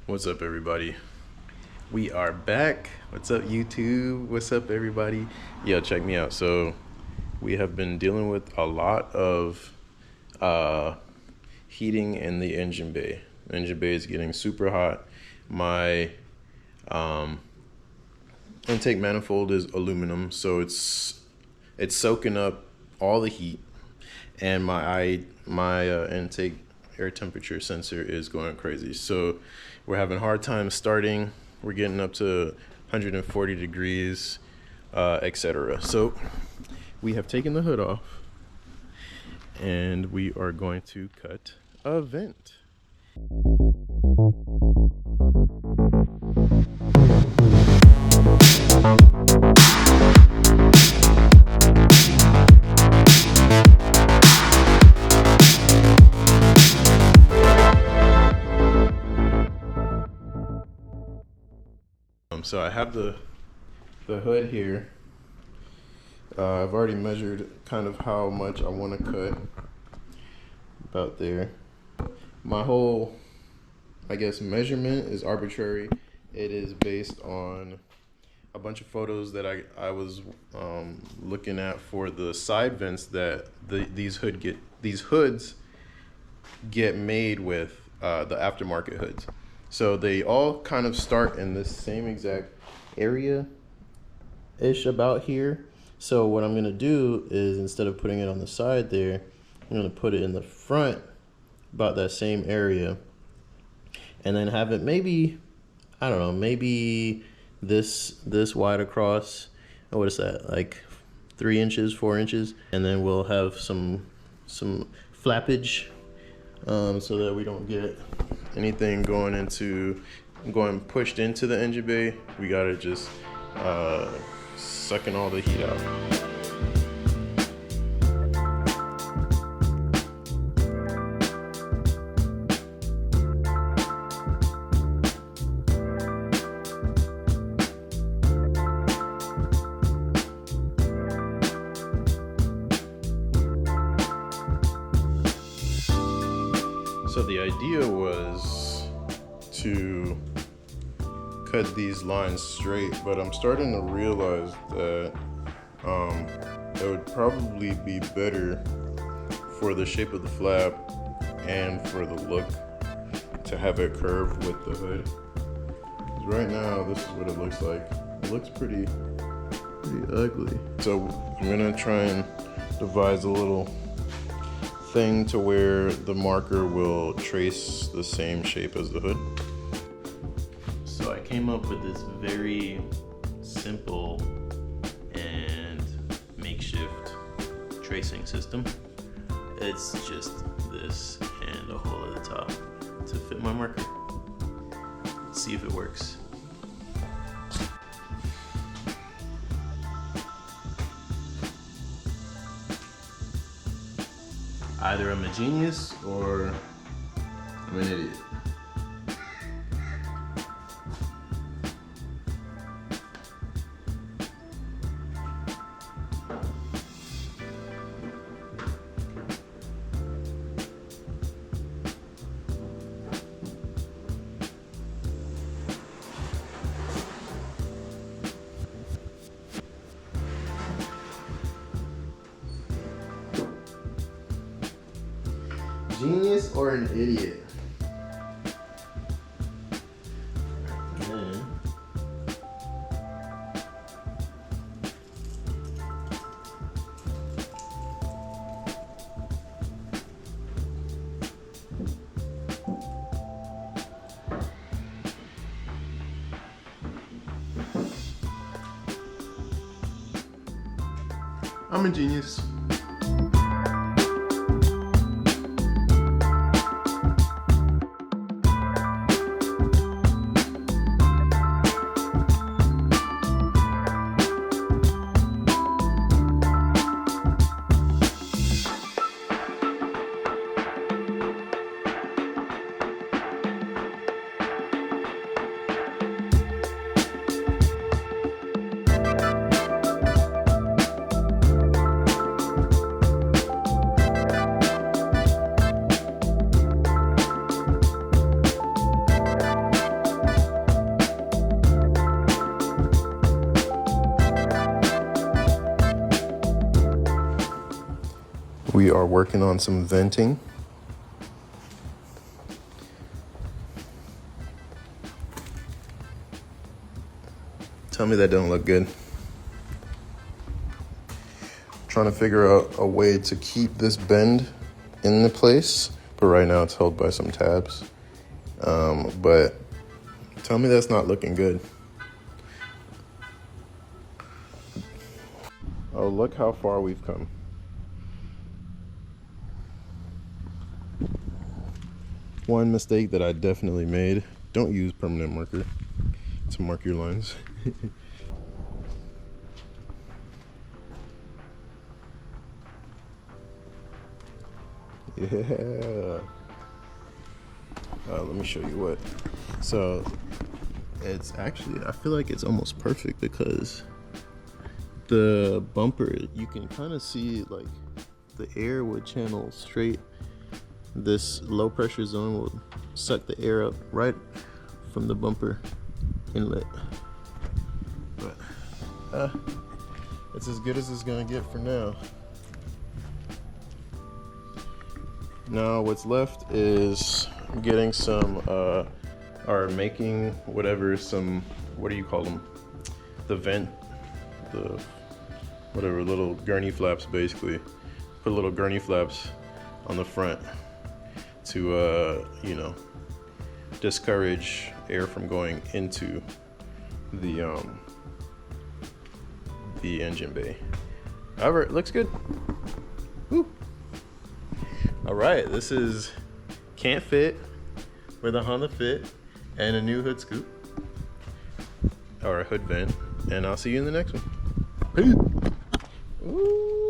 What's up, everybody? We are back. What's up, YouTube? What's up, everybody? Yo, check me out. So we have been dealing with a lot of heating in the engine bay. The engine bay is getting super hot. My intake manifold is aluminum, so it's soaking up all the heat, and my intake air temperature sensor is going crazy. So we're having a hard time starting. We're getting up to 140 degrees, etc. So we have taken the hood off, and we are going to cut a vent. So I have the hood here. I've already measured kind of how much I want to cut, about there. My whole, I guess, measurement is arbitrary. It is based on a bunch of photos that I was looking at for the side vents that these hoods get made with, the aftermarket hoods. So they all kind of start in this same exact area-ish about here. So what I'm gonna do is, instead of putting it on the side there, I'm gonna put it in the front, about that same area, and then have it maybe, I don't know, maybe this wide across. Oh, what is that, like 3 inches, 4 inches? And then we'll have some flappage, so that we don't get anything going pushed into the engine bay. We gotta just sucking all the heat out. So the idea was to cut these lines straight, but I'm starting to realize that it would probably be better for the shape of the flap and for the look to have it curved with the hood. 'Cause right now, this is what it looks like. It looks pretty ugly. So I'm gonna try and devise a little thing to where the marker will trace the same shape as the hood. So I came up with this very simple and makeshift tracing system. It's just this and a hole at the top to fit my marker. Let's see if it works. Either I'm a genius or I'm an idiot. Genius or an idiot? I'm a genius. we are working on some venting. Tell me that don't look good. Trying to figure out a way to keep this bend in the place, but right now it's held by some tabs. But tell me that's not looking good. Oh, look how far we've come. One mistake that I definitely made: don't use permanent marker to mark your lines. Yeah. Let me show you what. So it's actually, I feel like it's almost perfect because the bumper, you can kind of see like the air would channel straight. This low pressure zone will suck the air up right from the bumper inlet. But it's as good as it's gonna get for now. Now what's left is getting some or making whatever, some, what do you call them, the vent, the whatever, little gurney flaps, basically put little gurney flaps on the front to you know, discourage air from going into the engine bay. However, it looks good. Woo. All right, this is Can't Fit with a hondafit and a new hood scoop, or a hood vent, and I'll see you in the next one. Peace. Ooh.